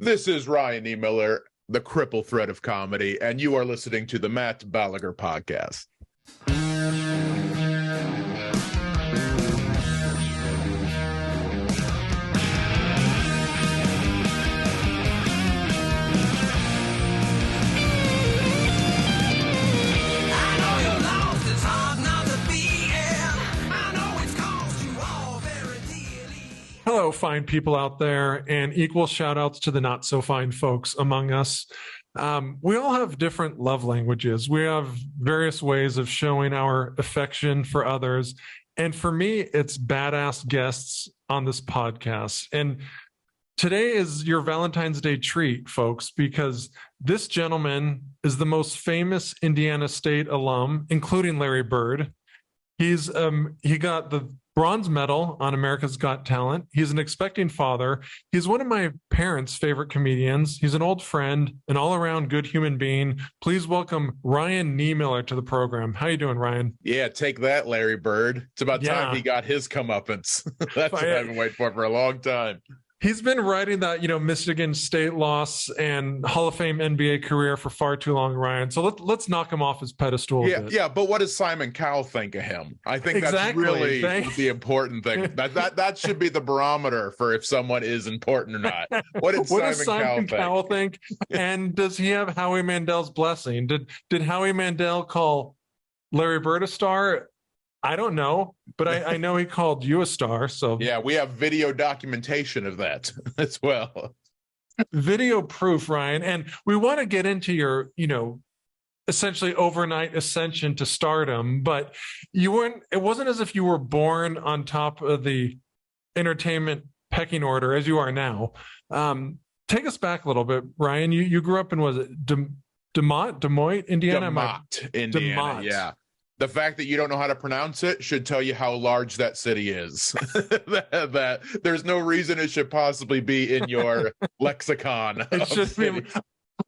This is Ryan Niemiller, the cripple thread of comedy, and you are listening to the Matt Balaker Podcast. Hello, fine people out there, and equal shout outs to the not so fine folks among us. We all have different love languages. We have various ways of showing our affection for others. And for me, it's badass guests on this podcast. And today is your Valentine's Day treat, folks, because this gentleman is the most famous Indiana State alum, including Larry Bird. He got the bronze medal on America's Got Talent. He's an expecting father. He's one of my parents' favorite comedians. He's an old friend, an all-around good human being. Please welcome Ryan Niemiller to the program. How you doing, Ryan? Yeah, take that, Larry Bird. It's about time he got his comeuppance. That's what I've been waiting for a long time. He's been writing that, Michigan State loss and Hall of Fame NBA career for far too long, Ryan. So let's knock him off his pedestal. Yeah, but what does Simon Cowell think of him? I think that's really the important thing. That should be the barometer for if someone is important or not. What does Simon Cowell think? And does he have Howie Mandel's blessing? Did Howie Mandel call Larry Bird a star? I don't know, but I know he called you a star. So yeah, we have video documentation of that as well. Video proof, Ryan. And we want to get into your, essentially overnight ascension to stardom, but it wasn't as if you were born on top of the entertainment pecking order as you are now. Take us back a little bit, Ryan. You grew up in, was it Des Moines, Indiana? Indiana, yeah. The fact that you don't know how to pronounce it should tell you how large that city is. that there's no reason it should possibly be in your lexicon. It should be.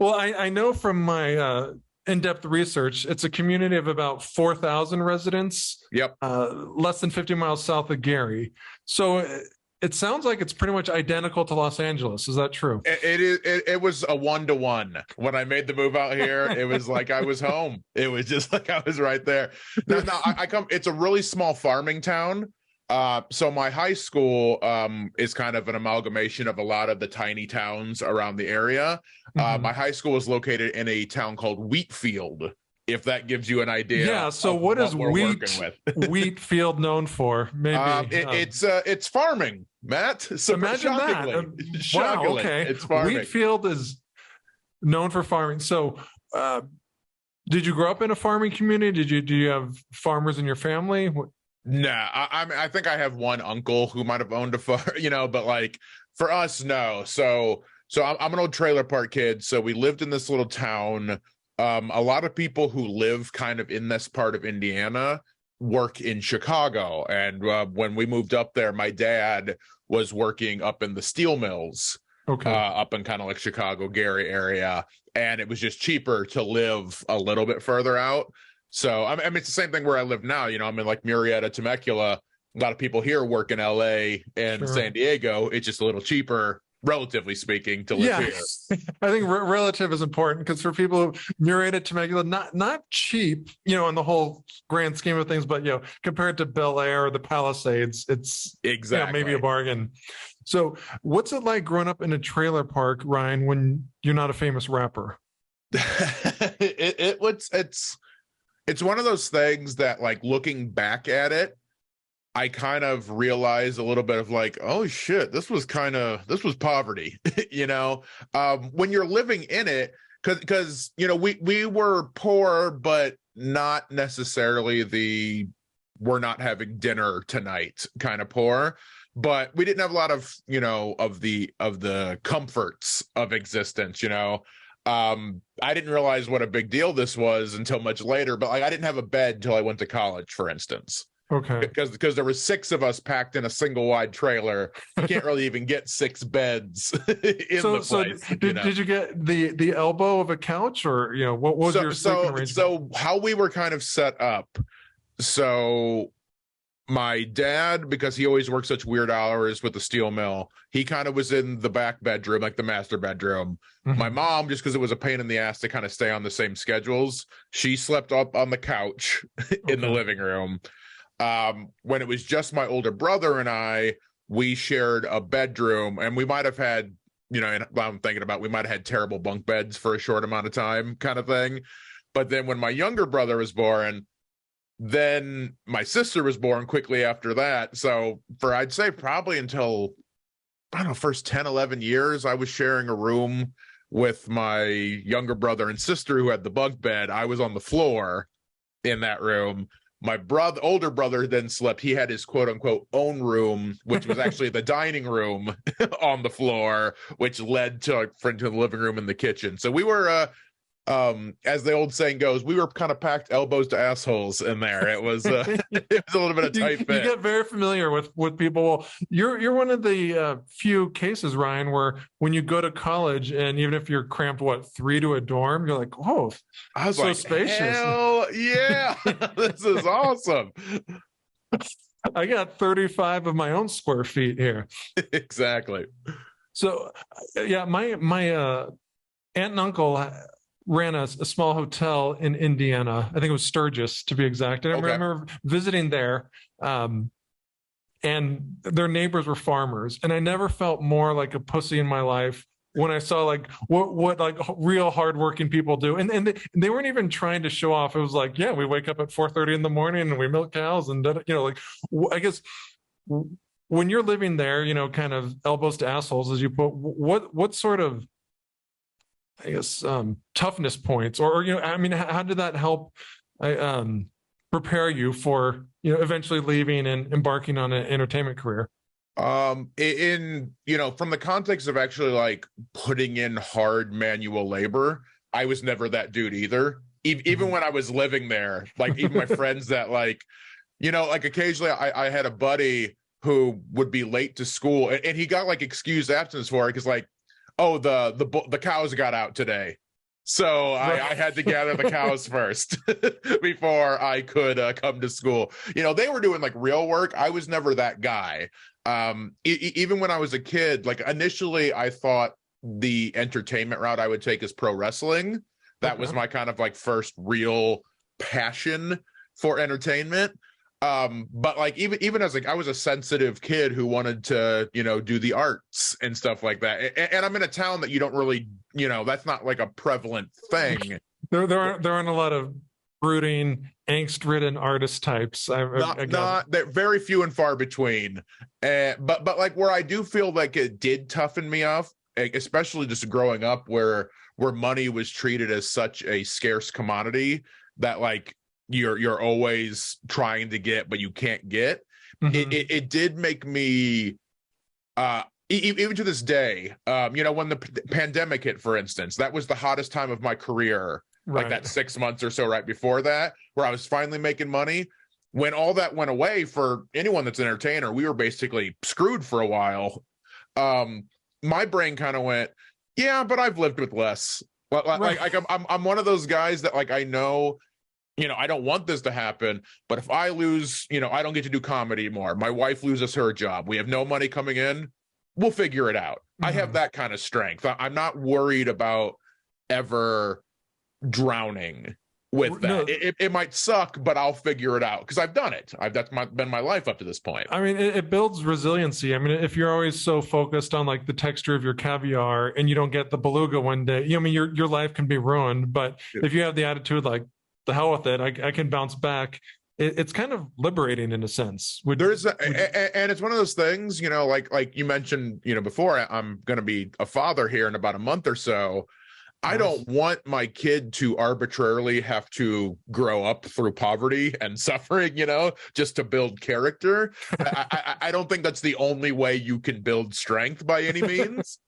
Well, I know from my in-depth research, it's a community of about 4,000 residents. Yep. Less than 50 miles south of Gary. So it sounds like it's pretty much identical to Los Angeles. Is that true? It was a 1-to-1. When I made the move out here, it was like I was home. It was just like I was right there. Now it's a really small farming town. So my high school is kind of an amalgamation of a lot of the tiny towns around the area. Mm-hmm. My high school is located in a town called Wheatfield, if that gives you an idea. Yeah, so what is Wheatfield known for? Maybe it's farming, Matt. So imagine that. Wow, okay. It's farming. Wheatfield is known for farming. So did you grow up in a farming community? Do you have farmers in your family? Nah, I think I have one uncle who might have owned a farm, but like for us, no. So I'm an old trailer park kid. So we lived in this little town. A lot of people who live kind of in this part of Indiana work in Chicago. And when we moved up there, my dad was working up in the steel mills, up in kind of like Chicago, Gary area. And it was just cheaper to live a little bit further out. So, I mean, it's the same thing where I live now. I'm in like Murrieta, Temecula. A lot of people here work in LA and San Diego. It's just a little cheaper, relatively speaking, to live here. I think relative is important because for people, Murrieta, Temecula, not cheap, in the whole grand scheme of things, but compared to Bel Air or the Palisades, it's exactly maybe a bargain. So, what's it like growing up in a trailer park, Ryan, when you're not a famous rapper? It's one of those things that, like, looking back at it, I kind of realized a little bit of like, oh shit, this was poverty, when you're living in it, because we were poor, but not necessarily we're not having dinner tonight kind of poor, but we didn't have a lot of of the comforts of existence. I didn't realize what a big deal this was until much later, but like I didn't have a bed until I went to college, for instance. Okay. Because there were 6 of us packed in a single wide trailer. You can't really even get 6 beds in the place. So did you get the elbow of a couch, or what was your sleeping arrangement? So how we were kind of set up. So my dad, because he always worked such weird hours with the steel mill, he kind of was in the back bedroom, like the master bedroom. My mom, just because it was a pain in the ass to kind of stay on the same schedules, she slept up on the couch in the living room. When it was just my older brother and I, we shared a bedroom, and we might have had, and I'm thinking about, we might have had terrible bunk beds for a short amount of time kind of thing. But then when my younger brother was born, then my sister was born quickly after that. So for, I'd say probably until, I don't know, first 10, 11 years, I was sharing a room with my younger brother and sister who had the bunk bed. I was on the floor in that room. My older brother then slept. He had his quote unquote own room, which was actually the dining room on the floor, which led to the living room and the kitchen. So we were, as the old saying goes, we were kind of packed elbows to assholes in there. It was it was a little bit of tight fit. You get very familiar with people. Well, you're one of the few cases, Ryan, where when you go to college, and even if you're cramped, 3 to a dorm, you're like, oh, I was so like, spacious. Hell yeah, this is awesome. I got 35 of my own square feet here. Exactly. So, yeah, my aunt and uncle ran a small hotel in Indiana. I think it was Sturgis, to be exact. And I remember visiting there, and their neighbors were farmers. And I never felt more like a pussy in my life when I saw like what like real hardworking people do. And they weren't even trying to show off. It was like, yeah, we wake up at 4:30 in the morning and we milk cows, and like, I guess when you're living there, kind of elbows to assholes, as you put, what sort of, I guess, toughness points, or I mean, how did that help prepare you for eventually leaving and embarking on an entertainment career? From the context of actually like putting in hard manual labor, I was never that dude either. Even when I was living there, like even my friends that like occasionally I had a buddy who would be late to school, and he got like excused absence for it because like, oh, the cows got out today, so I had to gather the cows first before I could come to school. They were doing like real work. I was never that guy. Even when I was a kid, like initially I thought the entertainment route I would take is pro wrestling. That was my kind of like first real passion for entertainment. But like even as like, I was a sensitive kid who wanted to, do the arts and stuff like that. And I'm in a town that you don't really, that's not like a prevalent thing. There aren't a lot of brooding, angst-ridden artist types. They're very few and far between. But like where I do feel like it did toughen me off, especially just growing up where money was treated as such a scarce commodity that like you're always trying to get, but you can't get. It did make me, even to this day, when the pandemic hit, for instance, that was the hottest time of my career, like that 6 months or so right before that, where I was finally making money. When all that went away, for anyone that's an entertainer, we were basically screwed for a while. My brain kind of went, yeah, but I've lived with less. Like I'm one of those guys that like, I know, I don't want this to happen, but if I lose, I don't get to do comedy anymore. My wife loses her job. We have no money coming in. We'll figure it out. I have that kind of strength. I'm not worried about ever drowning with that. No. It might suck, but I'll figure it out because I've done it. That's been my life up to this point. I mean, it builds resiliency. I mean, if you're always so focused on like the texture of your caviar and you don't get the beluga one day, your life can be ruined. But if you have the attitude like, the hell with it, I can bounce back. It's kind of liberating in a sense. And it's one of those things, like you mentioned, before, I'm going to be a father here in about a month or so. I don't want my kid to arbitrarily have to grow up through poverty and suffering, just to build character. I don't think that's the only way you can build strength by any means.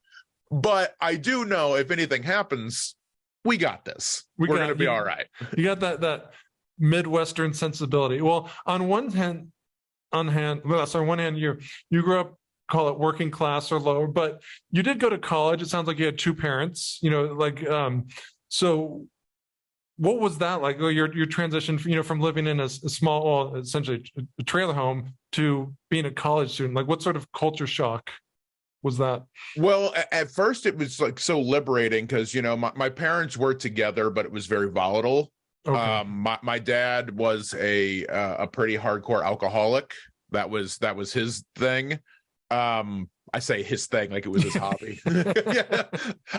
But I do know if anything happens, we got this. We're going to be all right. You got that Midwestern sensibility. Well, on one hand, you grew up, call it working class or lower, but you did go to college. It sounds like you had two parents. So what was that like? Your transition, from living in a small, well, essentially a trailer home to being a college student. Like, what sort of culture shock was that? Well, at first it was like so liberating because, my parents were together, but it was very volatile. Okay. My dad was a pretty hardcore alcoholic. That was his thing. I say his thing like it was his hobby. Yeah.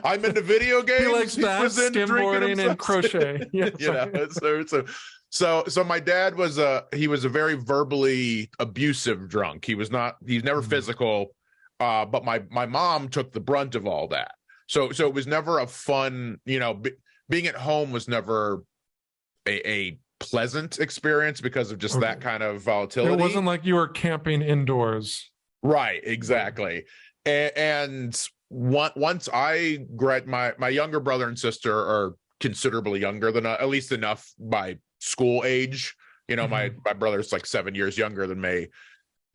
I'm into video games. He likes that, skimboarding and crochet. Yeah, so my dad was a very verbally abusive drunk. He's never physical, but my mom took the brunt of all that. So it was never a fun, being at home was never a pleasant experience because of just that kind of volatility. It wasn't like you were camping indoors. Right, exactly. And once I my younger brother and sister are considerably younger than at least enough by school age. My brother's like 7 years younger than me.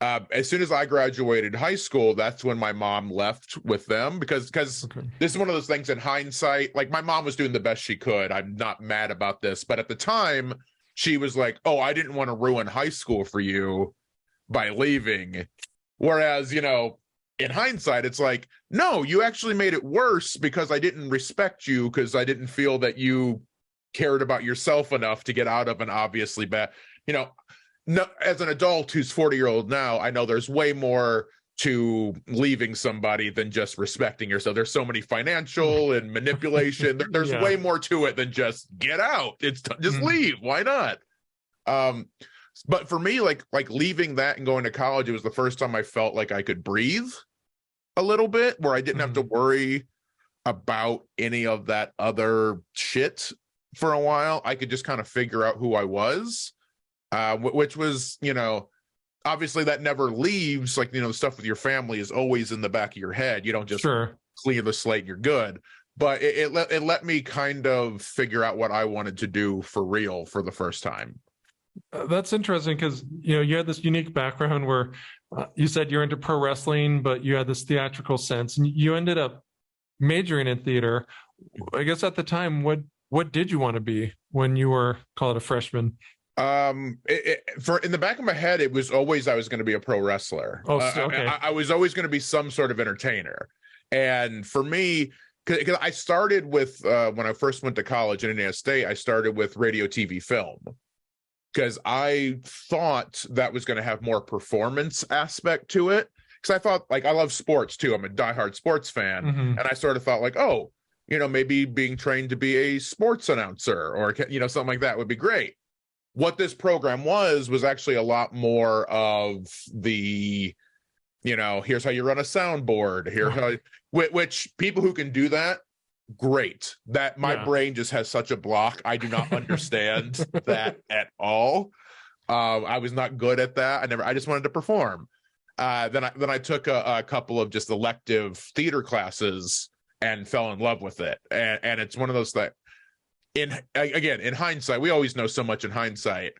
As soon as I graduated high school, that's when my mom left with them because this is one of those things in hindsight, like my mom was doing the best she could. I'm not mad about this, but at the time she was like, oh, I didn't want to ruin high school for you by leaving. Whereas, in hindsight, it's like, no, you actually made it worse because I didn't respect you because I didn't feel that you cared about yourself enough to get out of an obviously bad, no, as an adult who's 40-year-old now, I know there's way more to leaving somebody than just respecting yourself. There's so many financial and manipulation. There's way more to it than just get out. It's just leave. Why not? But for me, like leaving that and going to college, it was the first time I felt like I could breathe a little bit, where I didn't have to worry about any of that other shit for a while. I could just kind of figure out who I was, which was, obviously that never leaves. Like, the stuff with your family is always in the back of your head. You don't just clear the slate and you're good. But it let me kind of figure out what I wanted to do for real for the first time. That's interesting because, you had this unique background where you said you're into pro wrestling, but you had this theatrical sense, and you ended up majoring in theater. I guess at the time, what did you want to be when you were, call it, a freshman? In the back of my head, it was always I was going to be a pro wrestler. Oh, okay. I was always going to be some sort of entertainer. And for me, because I started with, when I first went to college in Indiana State, I started with radio, TV, film. Because I thought that was going to have more performance aspect to it. Because I thought, like, I love sports too. I'm a diehard sports fan. And I sort of thought like, oh, maybe being trained to be a sports announcer or, something like that would be great. What this program was actually a lot more of the, here's how you run a soundboard. Here's how, which people who can do that, great. That my brain just has such a block. I do not understand that at all. I was not good at that. I just wanted to perform. Then I took a couple of just elective theater classes and fell in love with it. And it's one of those that in hindsight, we always know so much in hindsight.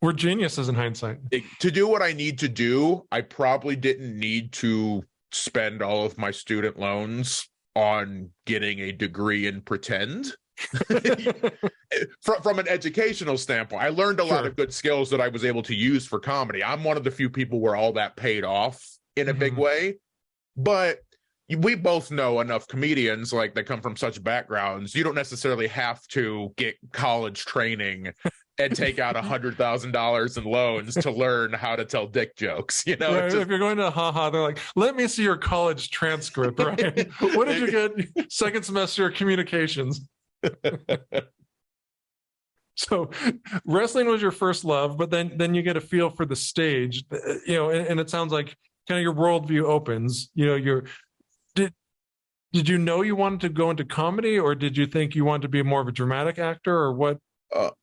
We're geniuses in hindsight. To do what I need to do, I probably didn't need to spend all of my student loans on getting a degree in pretend. From an educational standpoint, I learned a lot of good skills that I was able to use for comedy. I'm one of the few people where all that paid off in a big way. But we both know enough comedians like that come from such backgrounds. You don't necessarily have to get college training and take out $100,000 in loans to learn how to tell dick jokes. If you're going to haha, they're like, let me see your college transcript, right? What did you get second semester of communications? So wrestling was your first love, but then you get a feel for the stage, and it sounds like kind of your worldview opens. Did you know you wanted to go into comedy, or did you think you wanted to be more of a dramatic actor, or what?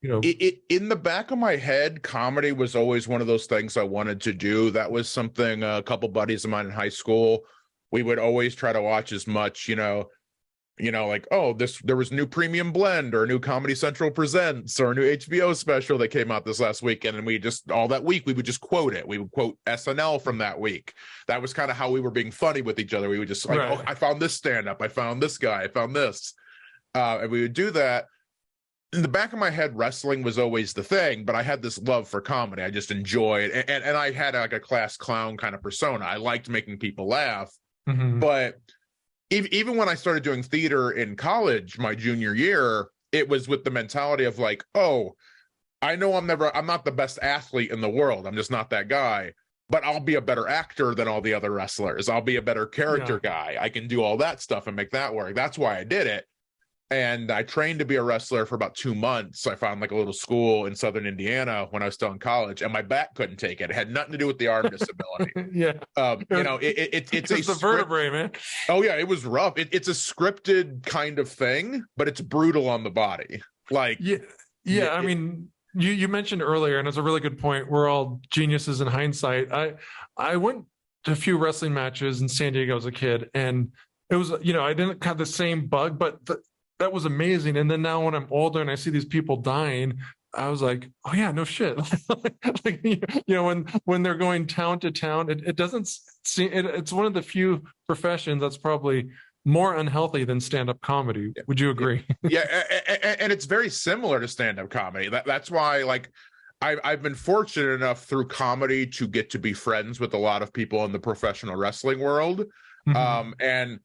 In the back of my head, comedy was always one of those things I wanted to do. That was something a couple buddies of mine in high school, we would always try to watch as much, like, oh, there was a new Premium Blend or a new Comedy Central Presents or a new HBO special that came out this last weekend. And we just, all that week, we would just quote it. We would quote SNL from that week. That was kind of how we were being funny with each other. We would just like, oh, I found this stand-up. I found this guy. I found this. And we would do that. in the back of my head, wrestling was always the thing, but I had this love for comedy. I just enjoyed, and I had like a class clown kind of persona. I liked making people laugh. Mm-hmm. But even when I started doing theater in college, my junior year, it was with the mentality of like, oh, I know I'm not the best athlete in the world. I'm just not that guy, but I'll be a better actor than all the other wrestlers. I'll be a better character guy. I can do all that stuff and make that work. That's why I did it. And I trained to be a wrestler for about 2 months. I found like a little school in Southern Indiana when I was still in college, and my back couldn't take it. It had nothing to do with the arm disability. It's the vertebrae, man. Oh yeah, it was rough. It's a scripted kind of thing, but it's brutal on the body. Like, I mean, you mentioned earlier, and it's a really good point. We're all geniuses in hindsight. I went to a few wrestling matches in San Diego as a kid, and it was, I didn't have the same bug, but that was amazing. And then now when I'm older and I see these people dying, I was like, oh yeah, no shit. When they're going town to town, it doesn't seem, it's one of the few professions that's probably more unhealthy than stand-up comedy. Would you agree? Yeah. And it's very similar to stand-up comedy. That's why, like, I've been fortunate enough through comedy to get to be friends with a lot of people in the professional wrestling world. Mm-hmm. And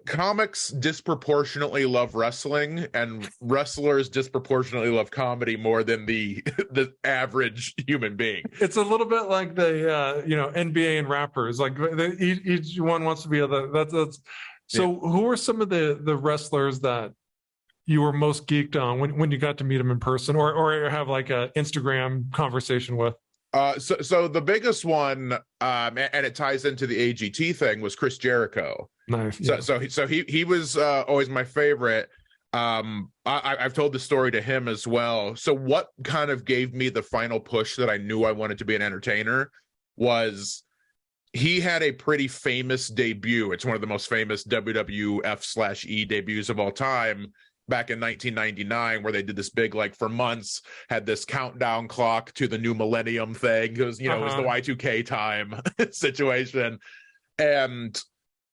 comics disproportionately love wrestling, and wrestlers disproportionately love comedy more than the average human being. It's a little bit like the NBA and rappers. Like each one wants to be that's. So who are some of the wrestlers that you were most geeked on when you got to meet them in person, or have like a Instagram conversation with? So the biggest one, and it ties into the AGT thing, was Chris Jericho. Nice. Yeah. So he was always my favorite. I've told the story to him as well. So what kind of gave me the final push that I knew I wanted to be an entertainer was he had a pretty famous debut. It's one of the most famous WWF/E debuts of all time, back in 1999, where they did this big, like, for months, had this countdown clock to the new millennium thing. It was, it was the Y2K time situation. And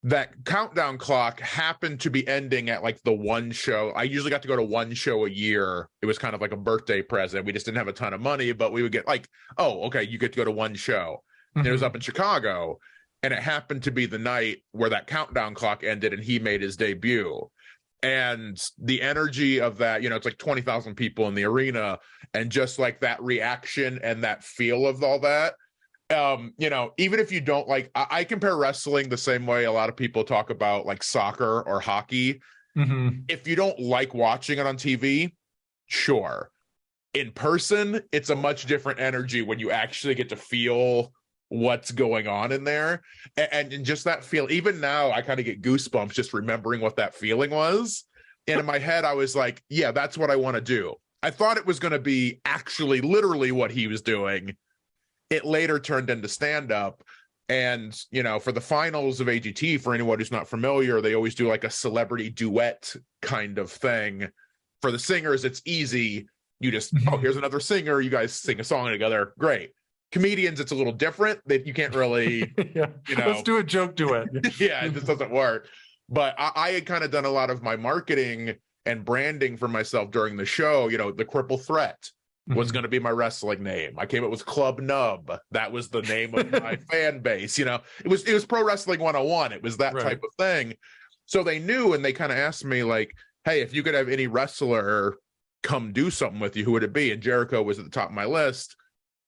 that countdown clock happened to be ending at like the one show. I usually got to go to one show a year. It was kind of like a birthday present. We just didn't have a ton of money, but we would get like, oh, okay, you get to go to one show. Mm-hmm. And it was up in Chicago. And it happened to be the night where that countdown clock ended and he made his debut. And the energy of that, it's like 20,000 people in the arena, and just like that reaction and that feel of all that, even if you don't like, I compare wrestling the same way a lot of people talk about like soccer or hockey. Mm-hmm. If you don't like watching it on TV, sure. In person, it's a much different energy when you actually get to feel what's going on in there. And just that feel, even now I kind of get goosebumps just remembering what that feeling was. And in my head, I was like, yeah, that's what I want to do. I thought it was going to be actually literally what he was doing. It later turned into stand-up. And, for the finals of AGT, for anyone who's not familiar, they always do like a celebrity duet kind of thing. For the singers, it's easy. You just, here's another singer. You guys sing a song together. Great. Comedians, it's a little different. That you can't really, Let's do a joke duet. Yeah, it just doesn't work. But I had kind of done a lot of my marketing and branding for myself during the show. The Cripple Threat was going to be my wrestling name. I came up with Club Nub. That was the name of my fan base. It was Pro Wrestling 101. It was that type of thing. So they knew, and they kind of asked me like, hey, if you could have any wrestler come do something with you, who would it be? And Jericho was at the top of my list.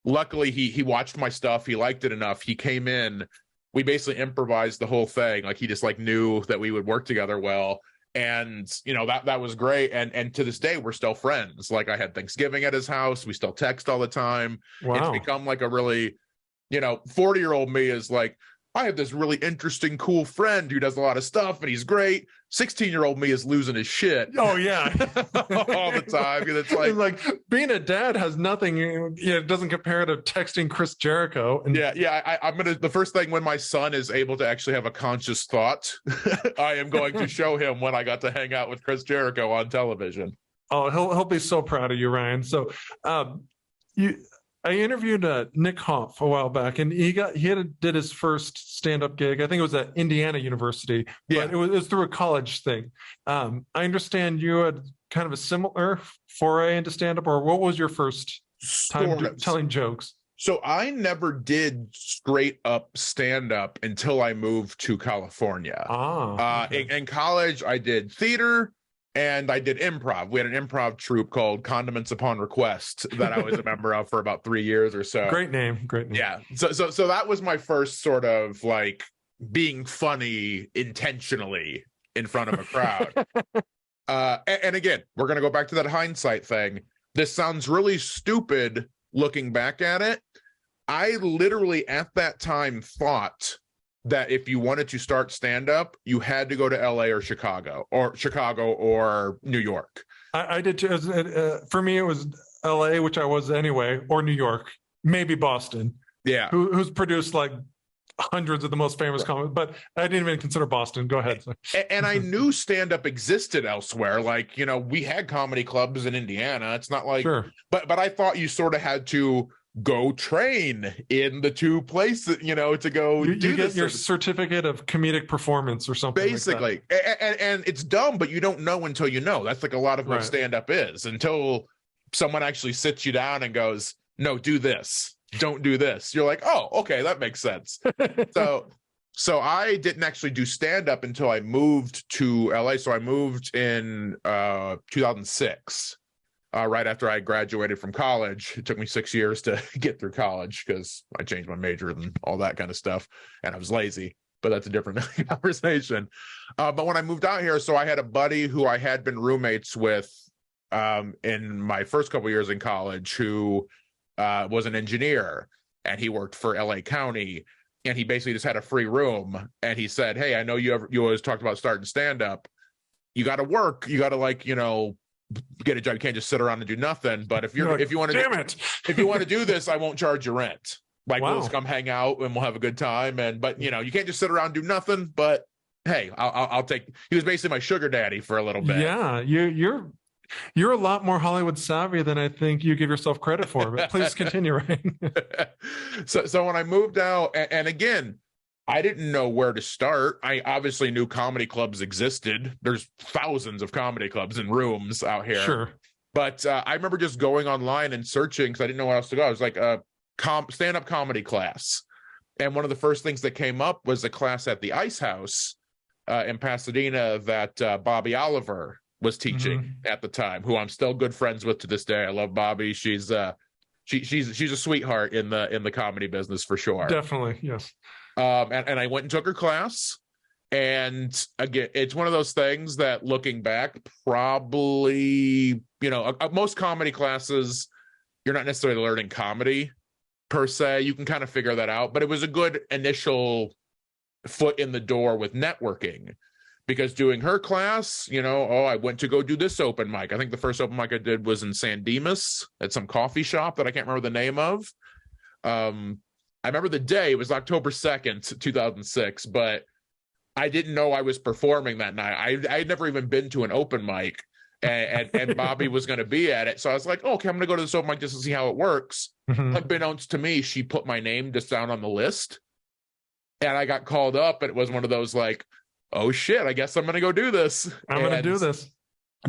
Luckily, he watched my stuff. He liked it enough. He came in. We basically improvised the whole thing. Like, he just like knew that we would work together well. And, that was great. And to this day, we're still friends. Like, I had Thanksgiving at his house. We still text all the time. Wow. It's become like a really, 40-year-old me is like, I have this really interesting, cool friend who does a lot of stuff and he's great. 16-year-old me is losing his shit. Oh, yeah. all the time. And it's like being a dad has nothing, it doesn't compare to texting Chris Jericho. And I'm going to, the first thing when my son is able to actually have a conscious thought, I am going to show him when I got to hang out with Chris Jericho on television. Oh, he'll be so proud of you, Ryan. So, I interviewed Nick Hoff a while back, and he did his first stand-up gig. I think it was at Indiana University, but it was through a college thing. I understand you had kind of a similar foray into stand-up, or what was your first time telling jokes? So I never did straight up stand up until I moved to California. Okay. In college, I did theater and I did improv. We had an improv troupe called Condiments Upon Request that I was a member of for about 3 years or so. Great name. Yeah. So that was my first sort of like being funny intentionally in front of a crowd. And again, we're going to go back to that hindsight thing. This sounds really stupid looking back at it. I literally at that time thought that if you wanted to start stand-up, you had to go to LA or Chicago or New York. I did too. For me, it was LA, which I was anyway, or New York, maybe Boston. Yeah. Who's produced like hundreds of the most famous comics, but I didn't even consider Boston. Go ahead. And I knew stand-up existed elsewhere. Like, you know, we had comedy clubs in Indiana. It's not like, sure. But I thought you sort of had to go train in the two places, you know, to go you get your certificate of comedic performance or something basically like and it's dumb, but you don't know until you know. That's like a lot of what stand-up is, until someone actually sits you down and goes, no, do this, don't do this. You're like, oh, okay, that makes sense. So I didn't actually do stand-up until I moved to LA. So I moved in 2006. Right after I graduated from college. It took me 6 years to get through college because I changed my major and all that kind of stuff. And I was lazy, but that's a different conversation. But when I moved out here, so I had a buddy who I had been roommates with in my first couple years in college who was an engineer, and he worked for LA County. And he basically just had a free room. And he said, hey, I know you always talked about starting stand-up. You got to work. You got to, like, you know, get a job. You can't just sit around and do nothing. But if you want to do this, I won't charge you rent. Like, we'll just come hang out and we'll have a good time. But you know, you can't just sit around and do nothing. But hey, I'll take. He was basically my sugar daddy for a little bit. Yeah, you're a lot more Hollywood savvy than I think you give yourself credit for. But please continue, Ryan. So when I moved out, and again, I didn't know where to start. I obviously knew comedy clubs existed. There's thousands of comedy clubs and rooms out here. Sure. But I remember just going online and searching because I didn't know where else to go. I was like a stand-up comedy class. And one of the first things that came up was a class at the Ice House in Pasadena that Bobby Oliver was teaching at the time, who I'm still good friends with to this day. I love Bobby. She's a sweetheart in the comedy business for sure. Definitely, yes. And I went and took her class. And again, it's one of those things that looking back, probably, you know, most comedy classes, you're not necessarily learning comedy per se. You can kind of figure that out. But it was a good initial foot in the door with networking, because doing her class, you know, I went to go do this open mic. I think the first open mic I did was in San Dimas at some coffee shop that I can't remember the name of. I remember the day, it was October 2nd, 2006, but I didn't know I was performing that night. I had never even been to an open mic, and Bobby was going to be at it. So I was like, okay, I'm going to go to this open mic just to see how it works. Unbeknownst to me, she put my name just down on the list, and I got called up, and it was one of those like, oh shit, I guess I'm going to go do this. I'm going to do this.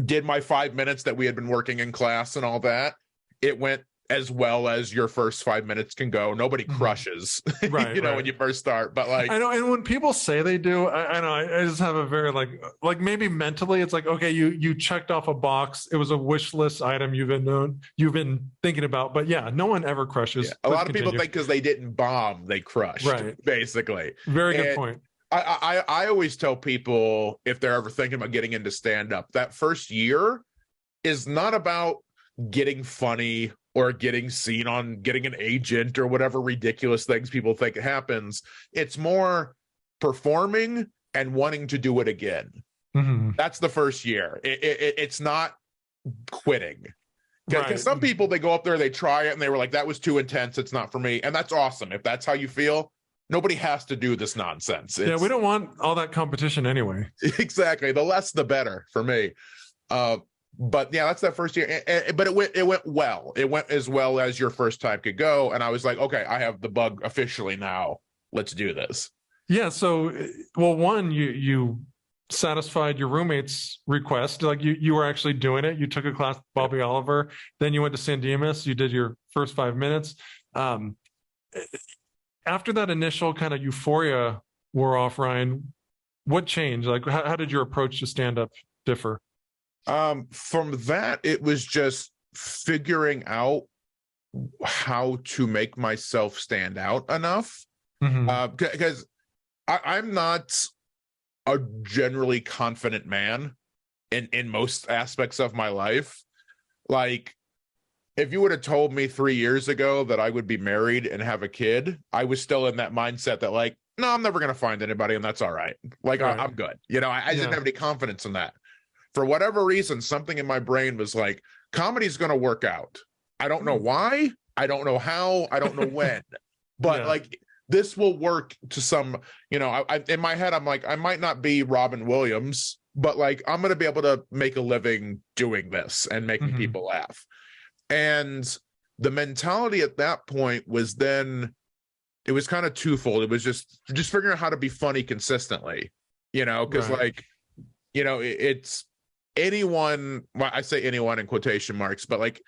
Did my 5 minutes that we had been working in class and all that. It went as well as your first 5 minutes can go. Nobody crushes, right, you know, when you first start. But like, I know, and when people say they do, I know, I just have a very like maybe mentally, it's like, okay, you checked off a box. It was a wish list item you've been thinking about. But yeah, no one ever crushes. Yeah. A lot of people think because they didn't bomb, they crushed. Right, basically. Very good point. I always tell people, if they're ever thinking about getting into stand-up, that first year is not about getting funny or getting seen on getting an agent or whatever ridiculous things people think happens. It's more performing and wanting to do it again. That's the first year. It's not quitting. Because some people, they go up there, they try it, and they were like, that was too intense, it's not for me. And that's awesome. If that's how you feel, nobody has to do this nonsense. Yeah, we don't want all that competition anyway. Exactly. The less, the better for me. But yeah, that's that first year. But it went well. It went as well as your first time could go. And I was like, okay, I have the bug officially now. Let's do this. Yeah. So, well, one, you satisfied your roommate's request. Like you were actually doing it. You took a class with Bobby Oliver, then you went to San Dimas. You did your first 5 minutes. After that initial kind of euphoria wore off, Ryan, what changed? Like, how did your approach to stand-up differ? From that, it was just figuring out how to make myself stand out enough. Because I'm not a generally confident man in most aspects of my life. Like, if you would have told me 3 years ago that I would be married and have a kid, I was still in that mindset that, like, no, I'm never going to find anybody, and that's all right. Like, right. I'm good. You know, I didn't have any confidence in that. For whatever reason, something in my brain was like, comedy's going to work out. I don't know why. I don't know how. I don't know when. But like, this will work to some, you know, I in my head, I'm like, I might not be Robin Williams, but like, I'm going to be able to make a living doing this and making people laugh. And the mentality at that point was then, it was kind of twofold. It was just figuring out how to be funny consistently, you know, because like, you know, it's anyone, well, I say anyone in quotation marks, but like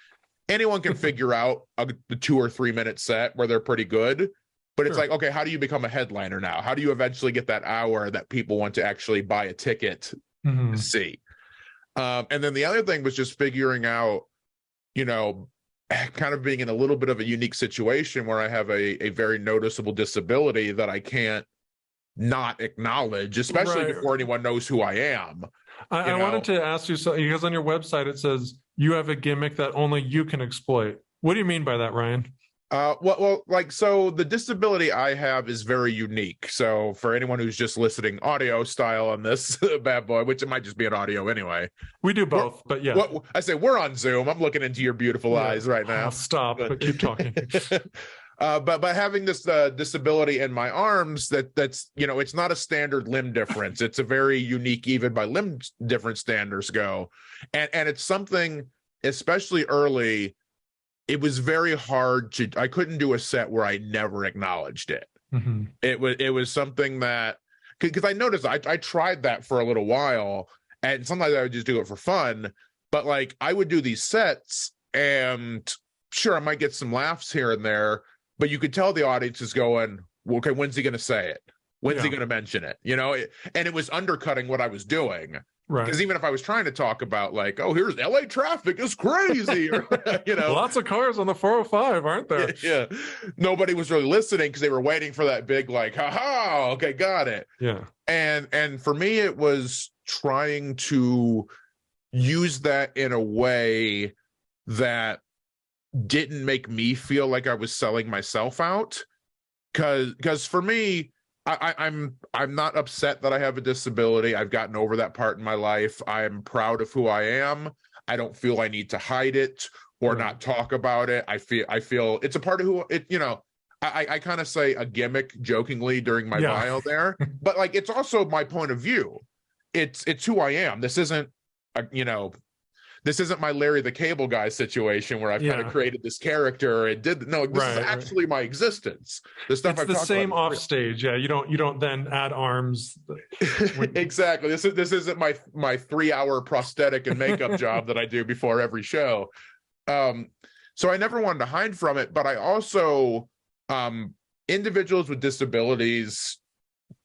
anyone can figure out a 2 or 3 minute set where they're pretty good. But it's like, okay, how do you become a headliner now? How do you eventually get that hour that people want to actually buy a ticket to see? And then the other thing was just figuring out, you know, kind of being in a little bit of a unique situation where I have a very noticeable disability that I can't not acknowledge, especially before anyone knows who I am. I wanted to ask you something, because on your website it says you have a gimmick that only you can exploit. What do you mean by that, Ryan? Well, like, so the disability I have is very unique. So for anyone who's just listening audio style on this bad boy, which it might just be an audio anyway. We do both, but yeah. I say we're on Zoom. I'm looking into your beautiful eyes right now. Stop, but keep talking. But having this disability in my arms, that's, you know, it's not a standard limb difference. It's a very unique, even by limb difference standards go. And it's something, especially early, it was very hard I couldn't do a set where I never acknowledged it. It was something that, because I noticed I tried that for a little while, and sometimes I would just do it for fun, but like I would do these sets and sure, I might get some laughs here and there, but you could tell the audience is going, well, okay, when's he going to say it? When's he going to mention it? You know, and it was undercutting what I was doing. Right. Because even if I was trying to talk about like, oh, here's LA traffic is crazy, or, you know, lots of cars on the 405, aren't there? Yeah. Nobody was really listening because they were waiting for that big, like, haha, okay, got it. Yeah. And for me, it was trying to use that in a way that didn't make me feel like I was selling myself out. Because for me, I'm not upset that I have a disability. I've gotten over that part in my life. I'm proud of who I am. I don't feel I need to hide it or not talk about it. I feel it's a part of who it, you know, I kind of say a gimmick jokingly during my bio there, but like, it's also my point of view. It's who I am. This isn't this isn't my Larry the Cable Guy situation where I've kind of created this character and this is actually my existence. The stuff it's the same off stage. Yeah. You don't then add arms. Exactly. This isn't my 3-hour prosthetic and makeup job that I do before every show. So I never wanted to hide from it, but I also, individuals with disabilities,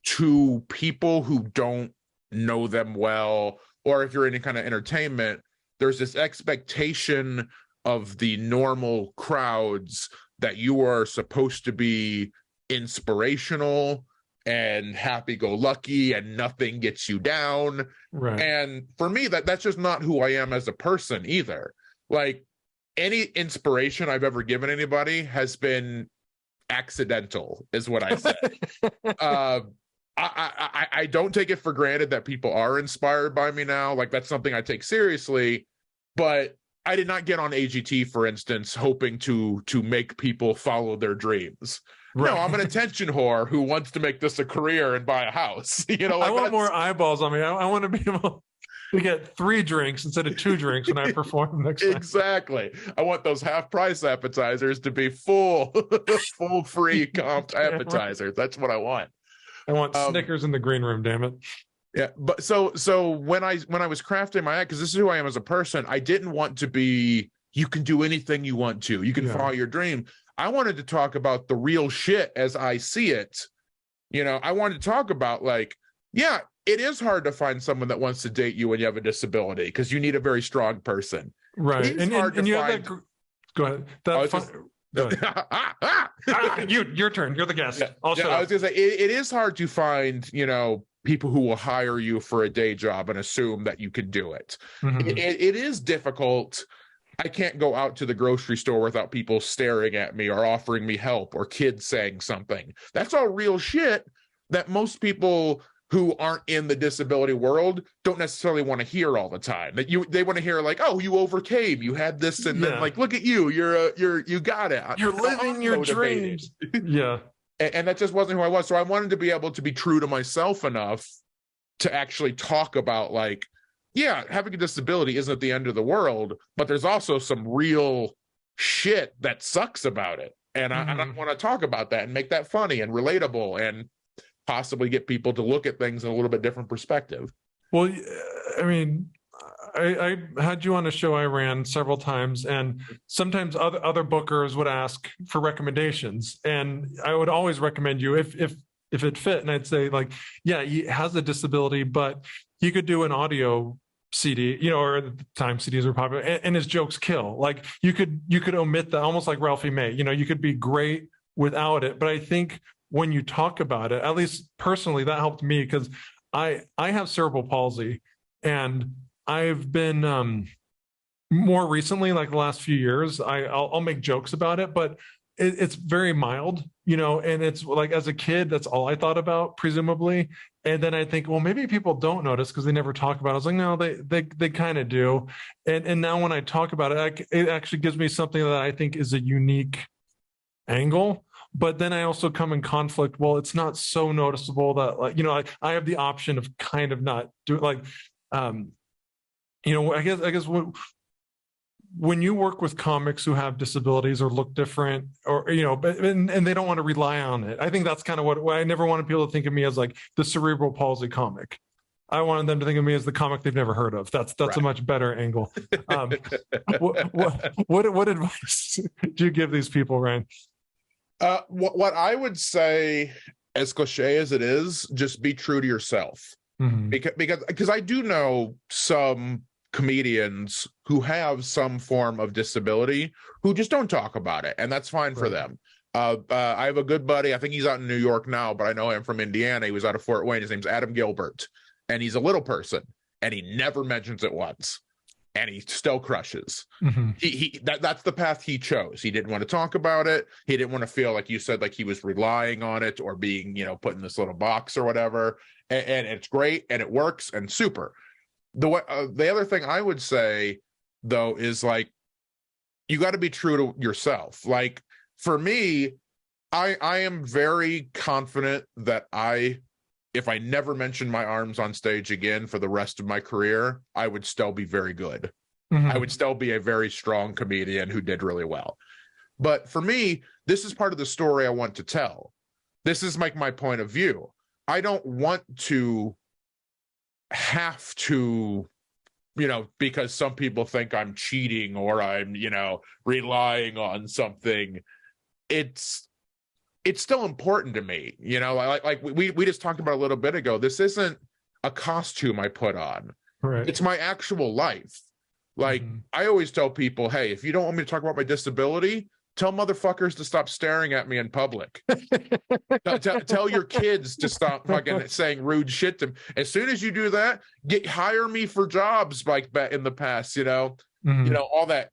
to people who don't know them well, or if you're in any kind of entertainment, there's this expectation of the normal crowds that you are supposed to be inspirational and happy-go-lucky and nothing gets you down. Right. And for me, that's just not who I am as a person either. Like, any inspiration I've ever given anybody has been accidental, is what I said. I don't take it for granted that people are inspired by me now. Like, that's something I take seriously, but I did not get on AGT, for instance, hoping to make people follow their dreams. Right. No, I'm an attention whore who wants to make this a career and buy a house. You know, like, I want more eyeballs on me. I want to be able to get 3 drinks instead of 2 drinks when I perform next time. Exactly. I want those half-price appetizers to be full free comped appetizers. That's what I want. I want Snickers in the green room, damn it. Yeah, but so when I was crafting my act, because this is who I am as a person, I didn't want to be, you can do anything you want to, you can follow your dream. I wanted to talk about the real shit as I see it. I wanted to talk about, like, yeah, it is hard to find someone that wants to date you when you have a disability, because you need a very strong person. Right. It's hard to you find. have that. Go ahead. Go ahead. Your turn. You're the guest. I'll shut up. I was gonna say it is hard to find, people who will hire you for a day job and assume that you can do it. Mm-hmm. It is difficult. I can't go out to the grocery store without people staring at me or offering me help or kids saying something. That's all real shit that most people who aren't in the disability world don't necessarily want to hear all the time. That they want to hear, like, oh, you overcame, you had this, and then, like, look at you, you got it. You're living your dreams. Yeah. And that just wasn't who I was. So I wanted to be able to be true to myself enough to actually talk about, like, yeah, having a disability isn't the end of the world, but there's also some real shit that sucks about it. And I want to talk about that and make that funny and relatable and possibly get people to look at things in a little bit different perspective. Well, I mean, I had you on a show I ran several times, and sometimes other bookers would ask for recommendations, and I would always recommend you if it fit. And I'd say, like, yeah, he has a disability, but he could do an audio CD, or at the time CDs were popular, and his jokes kill. Like, you could omit that, almost like Ralphie May. You could be great without it. But I think when you talk about it, at least personally, that helped me, because I have cerebral palsy, and I've been more recently, like the last few years, I'll make jokes about it, but it's very mild, and it's like, as a kid, that's all I thought about, presumably. And then I think, well, maybe people don't notice because they never talk about it. I was like, no, they kind of do. And now when I talk about it, it actually gives me something that I think is a unique angle. But then I also come in conflict. Well, it's not so noticeable that, like, I have the option of kind of not doing, like, I guess when you work with comics who have disabilities or look different, or, and they don't want to rely on it. I think that's kind of what I never wanted people to think of me as, like, the cerebral palsy comic. I wanted them to think of me as the comic they've never heard of. That's right. A much better angle. What advice do you give these people, Ryan? What I would say, as cliche as it is, just be true to yourself. Mm-hmm. Because I do know some comedians who have some form of disability who just don't talk about it, and that's fine for them. I have a good buddy. I think he's out in New York now, but I know him from Indiana. He was out of Fort Wayne. His name's Adam Gilbert, and he's a little person, and he never mentions it once, and he still crushes. Mm-hmm. That's the path he chose. He didn't want to talk about it. He didn't want to feel, like you said, like he was relying on it or being, put in this little box or whatever. And it's great, and it works, and super. The other thing I would say, though, is, like, you got to be true to yourself. Like, for me, I am very confident that if I never mentioned my arms on stage again for the rest of my career, I would still be very good. Mm-hmm. I would still be a very strong comedian who did really well. But for me, this is part of the story I want to tell. This is, like, my point of view. I don't want to have to, because some people think I'm cheating or I'm, relying on something. It's still important to me, like we just talked about a little bit ago. This isn't a costume I put on. Right. It's my actual life. Like, mm-hmm. I always tell people, hey, if you don't want me to talk about my disability, tell motherfuckers to stop staring at me in public. Tell your kids to stop fucking saying rude shit to me. As soon as you do that, hire me for jobs like that in the past, mm-hmm. All that.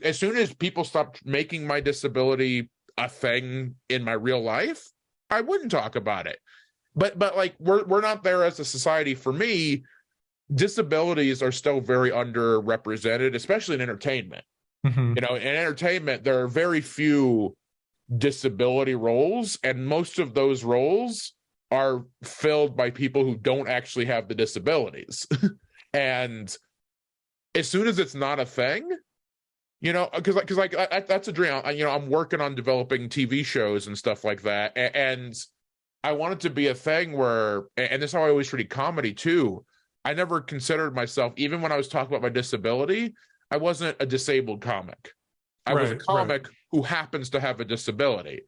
As soon as people stop making my disability a thing in my real life, I wouldn't talk about it. But like, we're not there as a society. For me, disabilities are still very underrepresented, especially in entertainment. Mm-hmm. In entertainment, there are very few disability roles, and most of those roles are filled by people who don't actually have the disabilities. And as soon as it's not a thing, because that's a dream. I'm working on developing TV shows and stuff like that, and I want it to be a thing where, and this is how I always treated comedy too. I never considered myself, even when I was talking about my disability, I wasn't a disabled comic. I was a comic who happens to have a disability.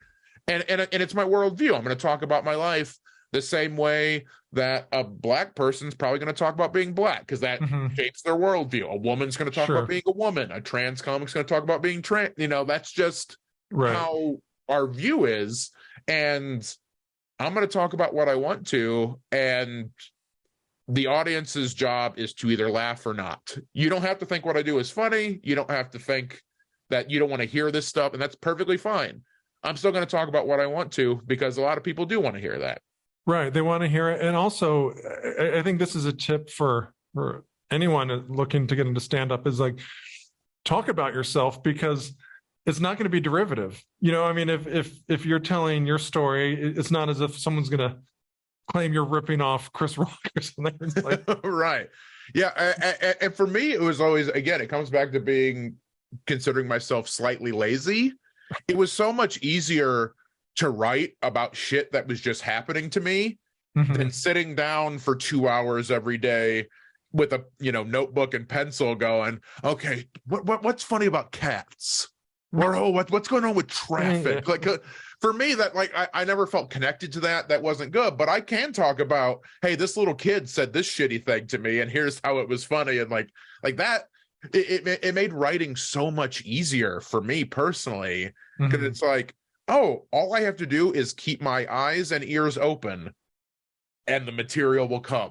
And it's my worldview. I'm going to talk about my life the same way that a black person's probably going to talk about being black, because that shapes their worldview. A woman's going to talk about being a woman. A trans comic's going to talk about being trans. That's just how our view is. And I'm going to talk about what I want to, and the audience's job is to either laugh or not. You don't have to think what I do is funny. You don't have to think that you don't want to hear this stuff, and that's perfectly fine. I'm still going to talk about what I want to, because a lot of people do want to hear that. Right. They want to hear it. And also, I think this is a tip for anyone looking to get into stand-up, is like, talk about yourself, because it's not going to be derivative. I mean, if you're telling your story, it's not as if someone's going to claim you're ripping off Chris Rock or something. It's like, right. Yeah. And for me, it was always, again, it comes back to considering myself slightly lazy. It was so much easier to write about shit that was just happening to me than sitting down for 2 hours every day with a notebook and pencil going, okay, what's funny about cats? Or what's going on with traffic? Like for me, that I never felt connected to that. That wasn't good. But I can talk about, hey, this little kid said this shitty thing to me, and here's how it was funny, and like that. It made writing so much easier for me personally, because it's like, oh, all I have to do is keep my eyes and ears open, and the material will come.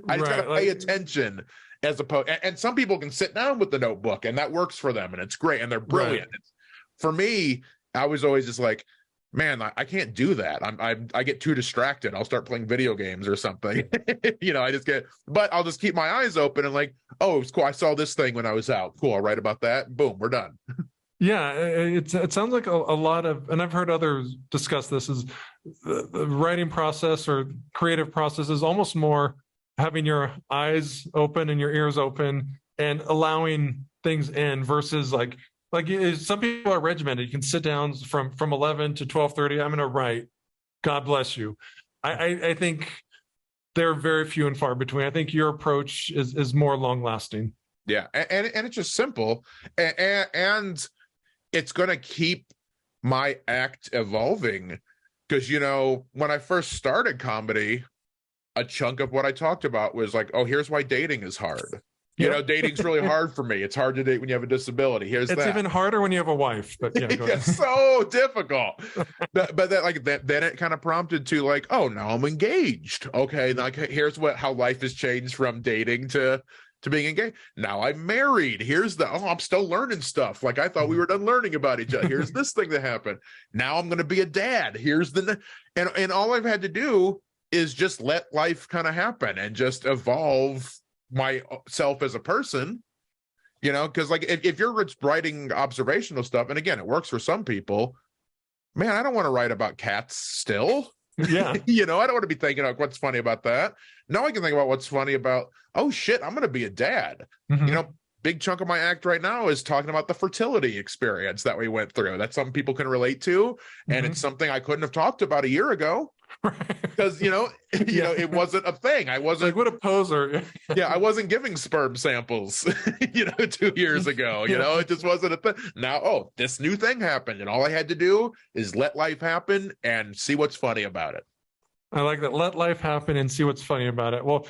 I just gotta pay attention, as opposed. And some people can sit down with the notebook, and that works for them, and it's great, and they're brilliant. For me, I was always just like, man, I can't do that. I get too distracted. I'll start playing video games or something. But I'll just keep my eyes open and like, oh, it was cool. I saw this thing when I was out. Cool. I'll write about that. Boom, we're done. Yeah, it sounds like a lot of, and I've heard others discuss this, is the writing process or creative process is almost more having your eyes open and your ears open and allowing things in, versus like some people are regimented. You can sit down from 11 to 12:30. I'm going to write. God bless you. I think they're very few and far between. I think your approach is more long lasting. Yeah, and it's just simple, and it's going to keep my act evolving, because when I first started comedy, a chunk of what I talked about was like, oh, here's why dating is hard. Dating's really hard for me. It's hard to date when you have a disability. It's even harder when you have a wife. But yeah, go ahead. It's so difficult. but then it kind of prompted to like, oh, now I'm engaged. Okay, like here's how life has changed from dating to being engaged. Now I'm married. I'm still learning stuff. Like I thought we were done learning about each other. Here's this thing that happened. Now I'm going to be a dad. And all I've had to do is just let life kind of happen and just evolve myself as a person, because like if you're writing observational stuff, and again, it works for some people, man, I don't want to write about cats still. Yeah. I don't want to be thinking about what's funny about that. Now I can think about what's funny about, oh shit, I'm going to be a dad. Big chunk of my act right now is talking about the fertility experience that we went through, that some people can relate to, and it's something I couldn't have talked about a year ago. Because it wasn't a thing. I wasn't like, what a poser. I wasn't giving sperm samples 2 years ago. It just wasn't a thing. Now, this new thing happened, and all I had to do is let life happen and see what's funny about it. I like that. Let life happen and see what's funny about it. Well,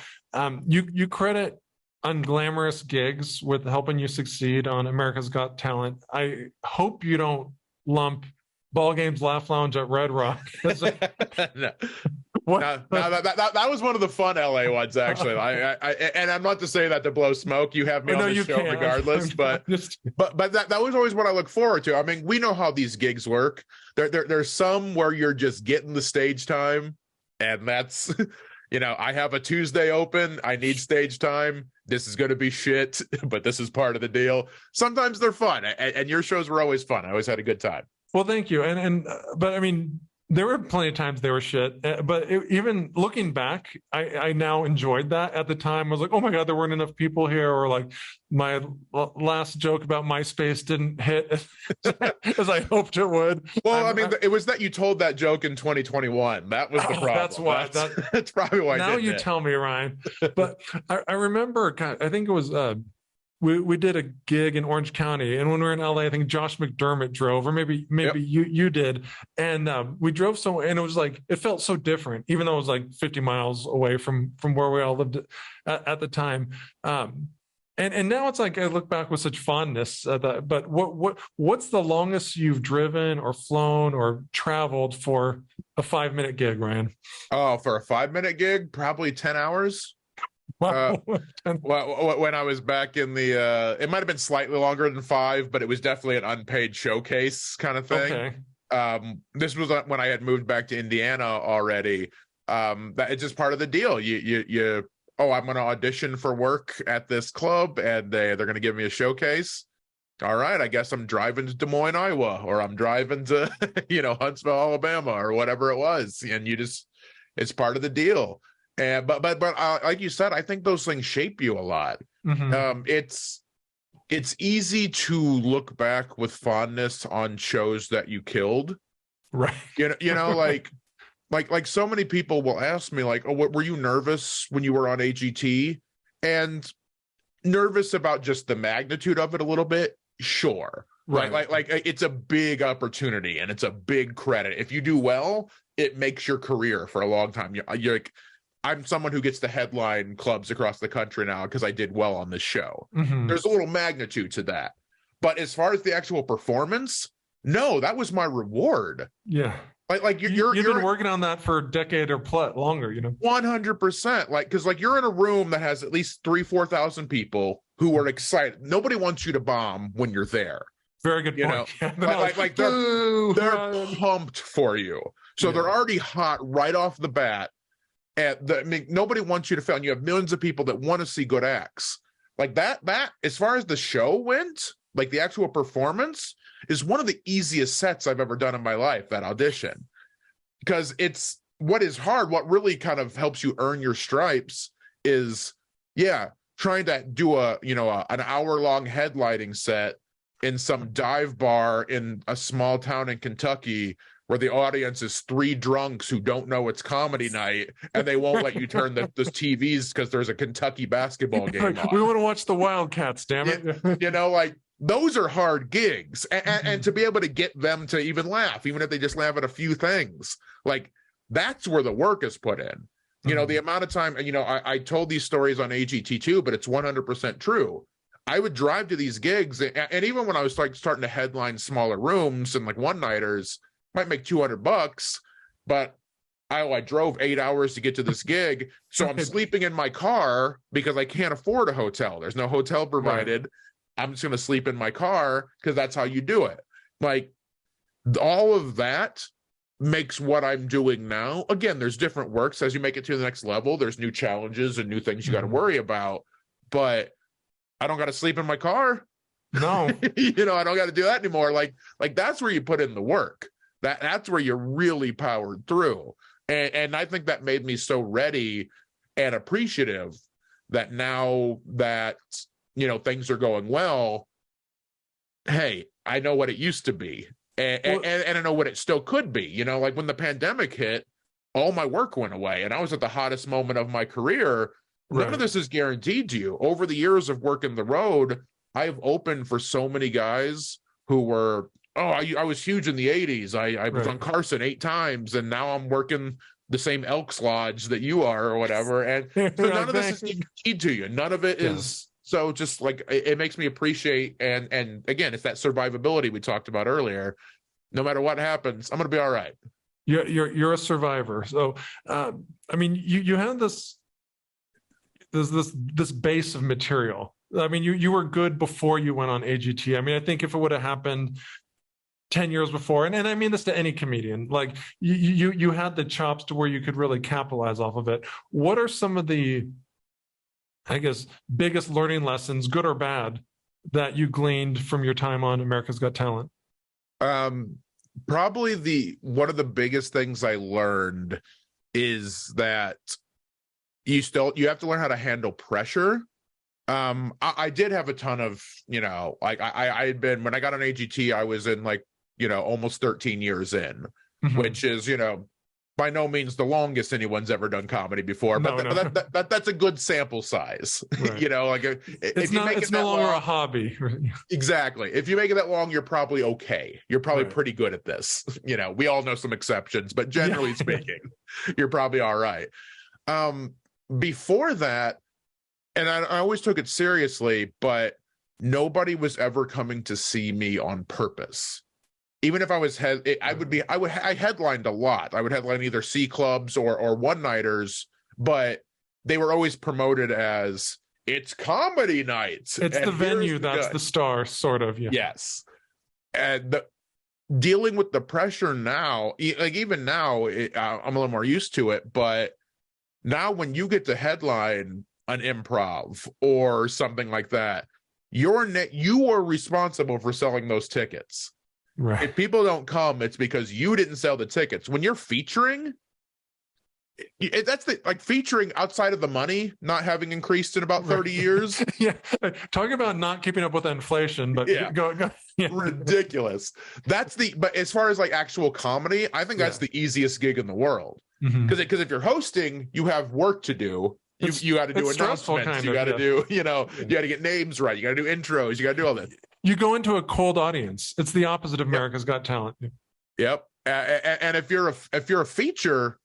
you credit unglamorous gigs with helping you succeed on America's Got Talent. I hope you don't lump Ball Games Laugh Lounge at Red Rock. No. That was one of the fun LA ones, actually. And I'm not to say that to blow smoke. You have me on the show regardless, but that was always what I look forward to. I mean, we know how these gigs work. There's some where you're just getting the stage time, and that's I have a Tuesday open. I need stage time. This is going to be shit, but this is part of the deal. Sometimes they're fun, and your shows were always fun. I always had a good time. Well, thank you. But I mean, There were plenty of times they were shit, but even looking back, I now enjoyed that. At the time, I was like, oh my God, there weren't enough people here. Or like my last joke about MySpace didn't hit as I hoped it would. Well, I mean, it was that you told that joke in 2021. That was the problem. That's why. That's probably why. Now you tell me, Ryan. But I remember, I think it was, we did a gig in Orange County, and when we were in LA, I think Josh McDermott drove, or maybe Yep. you did, and we drove and it was like, it felt so different, even though it was like 50 miles away from where we all lived at the time. And now it's like I look back with such fondness at that. But what's the longest you've driven or flown or traveled for a 5-minute gig, Ryan? Oh, for a 5-minute gig, probably 10 hours. Wow. Well, when I was back in the, it might have been slightly longer than 5, but it was definitely an unpaid showcase kind of thing. Okay. This was when I had moved back to Indiana already. That it's just part of the deal. I'm going to audition for work at this club, and they're going to give me a showcase. All right, I guess I'm driving to Des Moines, Iowa, or I'm driving to, Huntsville, Alabama, or whatever it was. And it's part of the deal. And but like you said, I think those things shape you a lot. Mm-hmm. It's easy to look back with fondness on shows that you killed, Right. like so many people will ask me like, oh, were you nervous when you were on AGT? And nervous about just the magnitude of it a little bit, sure. Right. Like it's a big opportunity and it's a big credit. If you do well, it makes your career for a long time. You're like, I'm someone who gets to headline clubs across the country now because I did well on this show. Mm-hmm. There's a little magnitude to that. But as far as the actual performance, no, that was my reward. Yeah. Like you've been working on that for a decade or longer, 100%. Because you're in a room that has at least 3,000-4,000 people who are excited. Nobody wants you to bomb when you're there. Very good point. They're pumped for you. So they're already hot right off the bat. And nobody wants you to fail. And you have millions of people that want to see good acts. Like that, as far as the show went, like the actual performance is one of the easiest sets I've ever done in my life, that audition. Because it's what is hard, what really kind of helps you earn your stripes is, trying to do an hour-long headlighting set in some dive bar in a small town in Kentucky where the audience is 3 drunks who don't know it's comedy night, and they won't let you turn the TVs because there's a Kentucky basketball game on. We want to watch the Wildcats, damn it. Those are hard gigs. And to be able to get them to even laugh, even if they just laugh at a few things, that's where the work is put in. The amount of time, I told these stories on AGT too, but it's 100% true. I would drive to these gigs, and even when I was starting to headline smaller rooms and one-nighters, might make $200, but I drove 8 hours to get to this gig. So I'm sleeping in my car because I can't afford a hotel. There's no hotel provided. Right. I'm just going to sleep in my car because that's how you do it. All of that makes what I'm doing now. Again, there's different works as you make it to the next level. There's new challenges and new things you got to worry about, but I don't got to sleep in my car. No, I don't got to do that anymore. Like that's where you put in the work. That's where you're really powered through. And I think that made me so ready and appreciative that now that, things are going well, hey, I know what it used to be. And I know what it still could be. When the pandemic hit, all my work went away and I was at the hottest moment of my career. Right. None of this is guaranteed to you. Over the years of working the road, I've opened for so many guys who were, I was huge in the 80s. I was on Carson 8 times, and now I'm working the same Elks Lodge that you are or whatever. And so none of this is guaranteed to you. None of it is. So just it makes me appreciate. And again, it's that survivability we talked about earlier. No matter what happens, I'm going to be all right. You're a survivor. So, you had this base of material. You were good before you went on AGT. I think if it would have happened 10 years before, and I mean this to any comedian, you had the chops to where you could really capitalize off of it. What are some of the, I guess, biggest learning lessons, good or bad, that you gleaned from your time on America's Got Talent? Probably one of the biggest things I learned is that you have to learn how to handle pressure. I did have a ton of, like I had been, when I got on AGT, I was in like, almost 13 years in, which is, by no means the longest anyone's ever done comedy before, but that's a good sample size. Right. Like it's no longer a hobby. Exactly. If you make it that long, you're probably okay. You're probably pretty good at this. We all know some exceptions, but generally speaking, you're probably all right. Before that, and I always took it seriously, but nobody was ever coming to see me on purpose. Even if I was, I headlined a lot. I would headline either C clubs or one-nighters, but they were always promoted as, it's comedy nights. It's the venue that's the star, sort of. Yeah. Yes. And dealing with the pressure now, like even now, I'm a little more used to it, but now when you get to headline an improv or something like that, you are responsible for selling those tickets. Right. If people don't come, it's because you didn't sell the tickets. When you're featuring, that's featuring outside of the money not having increased in about 30 years. Yeah, talking about not keeping up with inflation, but go. Yeah. Ridiculous. But as far as like actual comedy, I think that's the easiest gig in the world. Because if you're hosting, you have work to do. You got to do announcements. You got to do, you got to get names right. You got to do intros. You got to do all that. You go into a cold audience. It's the opposite of America's Got Talent. Yep. And if you're a feature,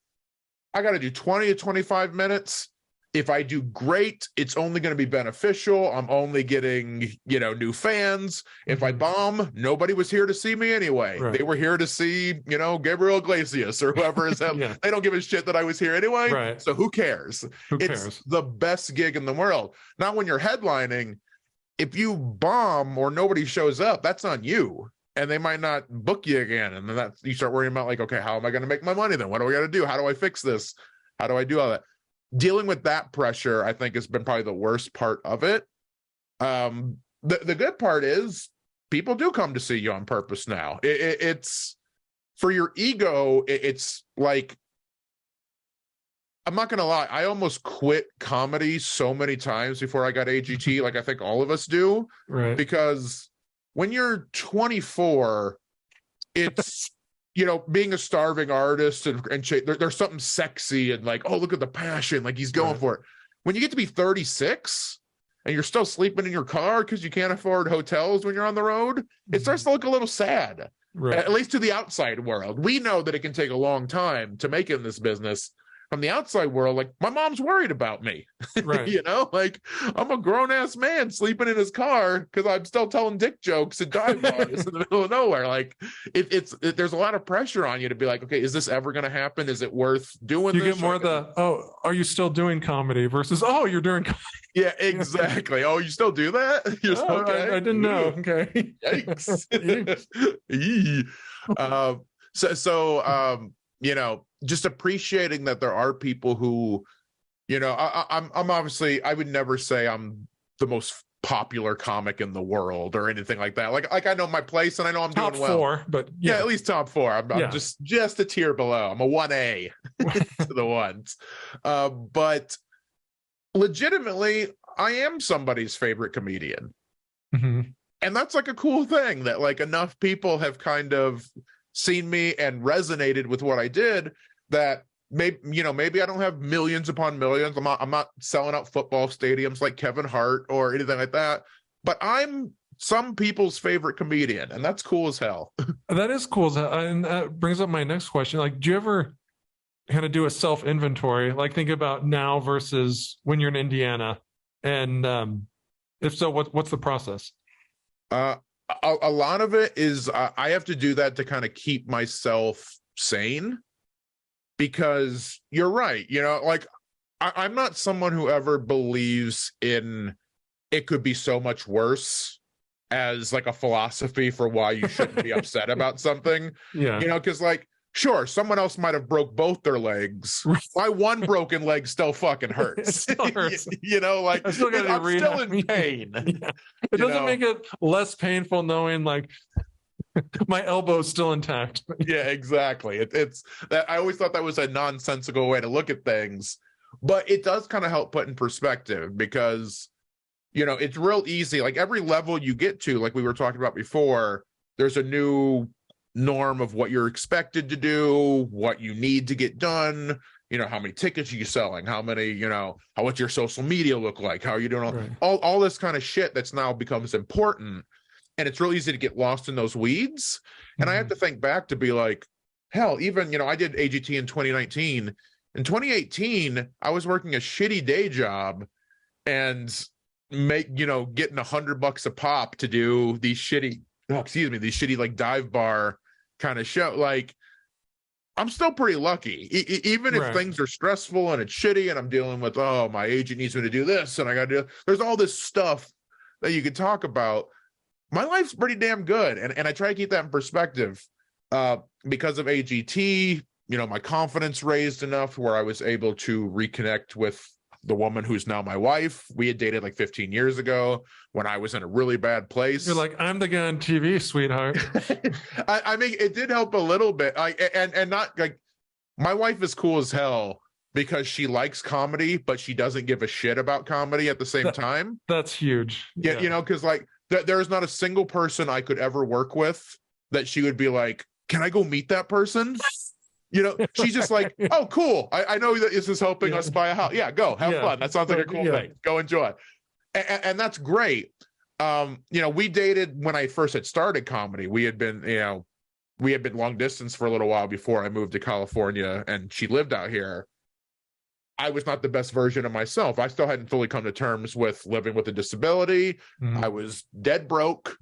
I got to do 20 to 25 minutes. If I do great, it's only going to be beneficial. I'm only getting, new fans. If I bomb, nobody was here to see me anyway. Right. They were here to see, Gabriel Iglesias or whoever is that. They don't give a shit that I was here anyway. Right. So who cares? It's the best gig in the world. Not when you're headlining. If you bomb or nobody shows up, that's on you. And they might not book you again. And then you start worrying about like, okay, how am I going to make my money then? What do we got to do? How do I fix this? How do I do all that? Dealing with that pressure, I think, has been probably the worst part of it. The good part is people do come to see you on purpose now. It's for your ego. It's like, I'm not going to lie. I almost quit comedy so many times before I got AGT. Like I think all of us do. Right. Because when you're 24, it's... being a starving artist and there's something sexy and like, oh, look at the passion. Like he's going for it. When you get to be 36 and you're still sleeping in your car because you can't afford hotels when you're on the road, it starts to look a little sad, at least to the outside world. We know that it can take a long time to make it in this business. From the outside world, like my mom's worried about me, right? Like I'm a grown ass man sleeping in his car because I'm still telling dick jokes at dive bars in the middle of nowhere. Like there's a lot of pressure on you to be like, okay, is this ever going to happen? Is it worth doing? You get more of the, oh, are you still doing comedy versus, oh, you're doing comedy. Yeah, exactly. Oh, you still do that? You're still, okay. I didn't know. Okay. Yikes. Just appreciating that there are people who, I'm obviously, I would never say I'm the most popular comic in the world or anything like that. Like I know my place and I know I'm top doing well. Top 4, but at least top 4. I'm just a tier below. I'm a 1A to the ones. But legitimately, I am somebody's favorite comedian. Mm-hmm. And that's like a cool thing that like enough people have kind of seen me and resonated with what I did that maybe I don't have millions upon millions. I'm not selling out football stadiums like Kevin Hart or anything like that, but I'm some people's favorite comedian, and that's cool as hell. That is cool as hell. And that brings up my next question. Like, do you ever kind of do a self-inventory, like think about now versus when you're in Indiana? And if so, what's the process? A lot of it is I have to do that to kind of keep myself sane, because you're right. Like I'm not someone who ever believes in it could be so much worse as like a philosophy for why you shouldn't be upset about something. Yeah. Because like, sure, someone else might have broke both their legs. My one broken leg still fucking hurts. It still hurts. Like I'm still in pain. Yeah. It doesn't make it less painful knowing like My elbow's still intact. Yeah, exactly. It's that I always thought that was a nonsensical way to look at things, but it does kind of help put in perspective because, it's real easy. Like every level you get to, like we were talking about before, there's a new norm of what you're expected to do, what you need to get done. How many tickets are you selling? How many, what's your social media look like? How are you doing? Right. All this kind of shit that's now becomes important. And it's real easy to get lost in those weeds. And I have to think back to be like, hell, even, I did AGT in 2019. In 2018, I was working a shitty day job and getting $100 a pop to do these shitty like dive bar kind of show. Like, I'm still pretty lucky, even if things are stressful and it's shitty and I'm dealing with, my agent needs me to do this and I got to do, there's all this stuff that you could talk about. My life's pretty damn good. And I try to keep that in perspective because of AGT, my confidence raised enough where I was able to reconnect with the woman who's now my wife. We had dated like 15 years ago when I was in a really bad place. You're like, I'm the guy on TV, sweetheart. I mean, it did help a little bit. And not like, my wife is cool as hell because she likes comedy, but she doesn't give a shit about comedy at the same time. That's huge. Yeah. Because like there's not a single person I could ever work with that she would be like, can I go meet that person? She's just like, oh, cool. I know that this is helping us buy a house. Yeah, go have fun. That sounds like a cool thing. Go enjoy. And that's great. We dated when I first had started comedy. We had been long distance for a little while before I moved to California and she lived out here. I was not the best version of myself. I still hadn't fully come to terms with living with a disability. Mm-hmm. I was dead broke.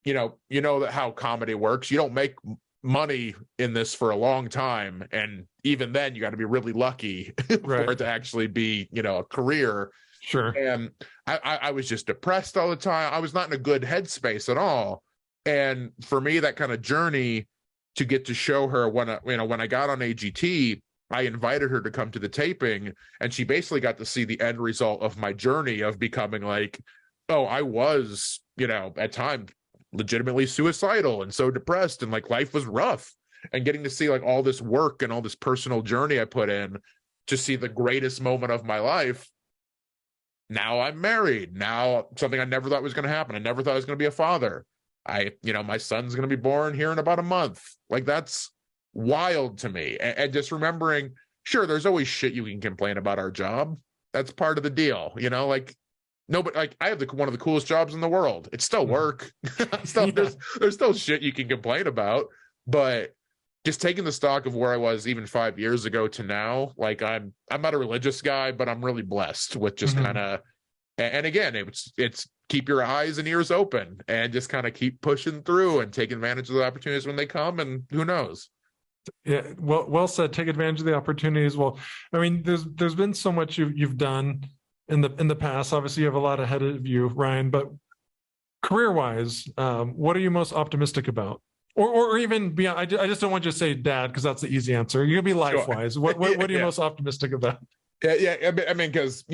You know that how comedy works. You don't make money in this for a long time, and even then you got to be really lucky for it to actually be a career. Sure. And I was just depressed all the time. I was not in a good headspace at all. And for me, that kind of journey to get to show her when I got on AGT, I invited her to come to the taping, and she basically got to see the end result of my journey of becoming like, I was at times legitimately suicidal and so depressed and like life was rough, and getting to see like all this work and all this personal journey I put in to see the greatest moment of my life. Now I'm married. Now something I never thought was going to happen. I never thought I was going to be a father. My son's going to be born here in about a month. Like, that's wild to me. And just remembering, sure, there's always shit you can complain about our job. That's part of the deal, like, no, but like I have one of the coolest jobs in the world. It's still work. There's still shit you can complain about, but just taking the stock of where I was even 5 years ago to now, like I'm not a religious guy, but I'm really blessed with just kind of, and again, it's keep your eyes and ears open and just kind of keep pushing through and take advantage of the opportunities when they come, and who knows. Yeah, well said. Take advantage of the opportunities. Well, I mean, there's been so much you've done in the past. Obviously you have a lot ahead of you, Ryan, but career-wise, what are you most optimistic about? Or even beyond, I just don't want you to say dad, because that's the easy answer. You're gonna be life-wise. Sure. What are you most optimistic about? Yeah. I mean, because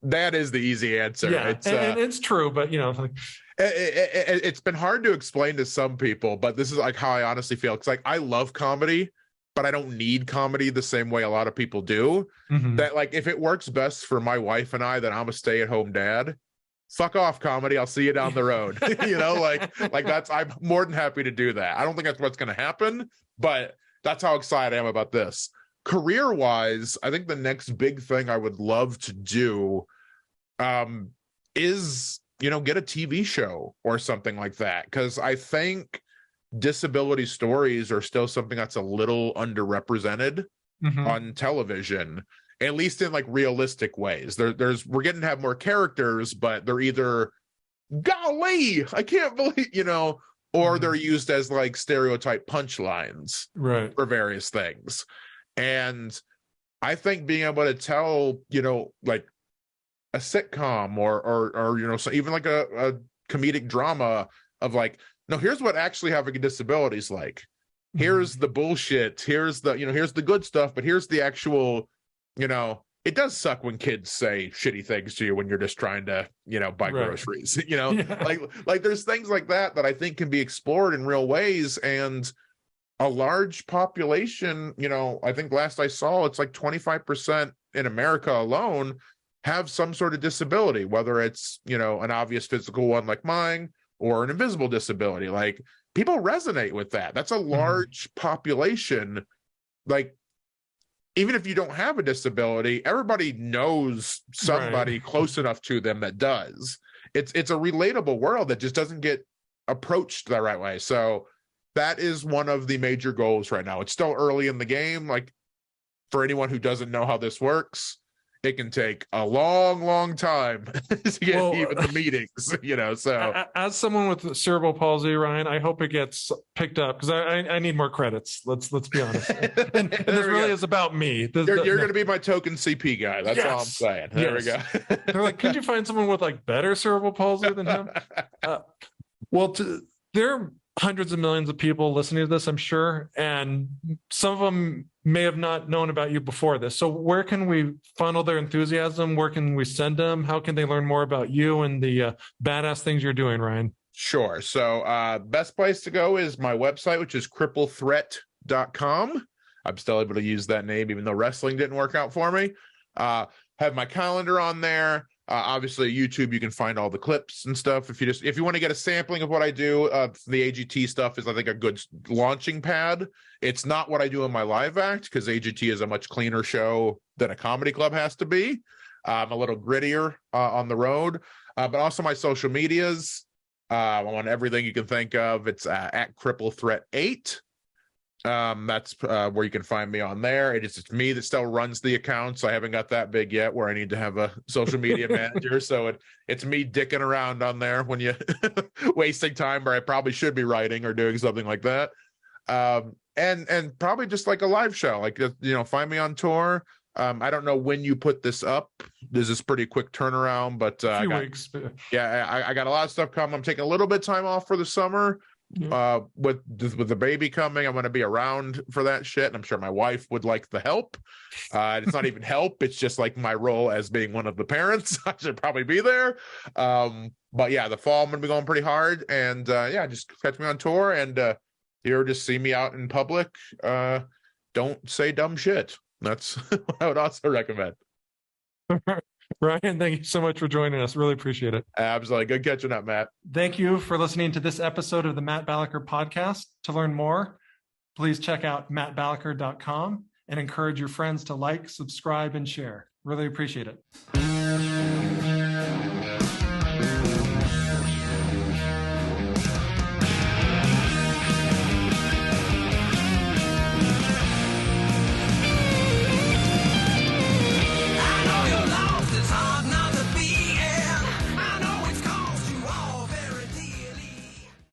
that is the easy answer. Yeah, and it's true, but it's been hard to explain to some people, but this is like how I honestly feel. It's like I love comedy, but I don't need comedy the same way a lot of people do. Mm-hmm. That like, if it works best for my wife and I, that I'm a stay-at-home dad, fuck off comedy. I'll see you down the road. like that's, I'm more than happy to do that. I don't think that's what's going to happen, but that's how excited I am about this. Career-wise, I think the next big thing I would love to do is, get a TV show or something like that. Because I think disability stories are still something that's a little underrepresented on television, at least in like realistic ways. We're getting to have more characters, but they're either, golly, I can't believe, or they're used as like stereotype punchlines for various things. And I think being able to tell, like a sitcom or so even like a comedic drama of like, no, here's what actually having a disability is like. Here's the bullshit. Here's the, here's the good stuff, but here's the actual, it does suck when kids say shitty things to you when you're just trying to, buy groceries, like there's things like that I think can be explored in real ways. And a large population, I think last I saw, it's like 25% in America alone have some sort of disability, whether it's, an obvious physical one like mine or an invisible disability. Like, people resonate with that. That's a large population. Like, even if you don't have a disability, everybody knows somebody close enough to them that does. It's a relatable world that just doesn't get approached the right way. So that is one of the major goals right now. It's still early in the game. Like, for anyone who doesn't know how this works, it can take a long, long time to get even the meetings, so. As someone with cerebral palsy, Ryan, I hope it gets picked up, because I need more credits. Let's be honest. And this really is about me. You're going to be my token CP guy. That's all I'm saying. There we go. They're like, could you find someone with like better cerebral palsy than him? There are hundreds of millions of people listening to this, I'm sure, and some of them may have not known about you before this. So where can we funnel their enthusiasm? Where can we send them? How can they learn more about you and the badass things you're doing, Ryan? Sure. So best place to go is my website, which is cripplethreat.com. I'm still able to use that name, even though wrestling didn't work out for me. Have my calendar on there. Obviously, YouTube, you can find all the clips and stuff. If you want to get a sampling of what I do, the AGT stuff is, I think, a good launching pad. It's not what I do in my live act, because AGT is a much cleaner show than a comedy club has to be. I'm a little grittier on the road, but also my social medias. I'm on everything you can think of. It's at CrippleThreat8. That's where you can find me on there. It's me that still runs the account, so I haven't got that big yet where I need to have a social media manager. So it's me dicking around on there when you wasting time where I probably should be writing or doing something like that. And probably just like a live show, like, find me on tour. I don't know when you put this up. This is pretty quick turnaround, but a few weeks. Yeah, I got a lot of stuff coming. I'm taking a little bit of time off for the summer. With the baby coming, I'm going to be around for that shit, and I'm sure my wife would like the help. It's not even help, it's just like my role as being one of the parents. I should probably be there. But yeah, the fall I'm going to be going pretty hard, and just catch me on tour, and you'll just see me out in public. Don't say dumb shit. That's what I would also recommend. Ryan, thank you so much for joining us. Really appreciate it. Absolutely. Good catching up, Matt. Thank you for listening to this episode of the Matt Balaker Podcast. To learn more, please check out mattbalaker.com and encourage your friends to like, subscribe, and share. Really appreciate it.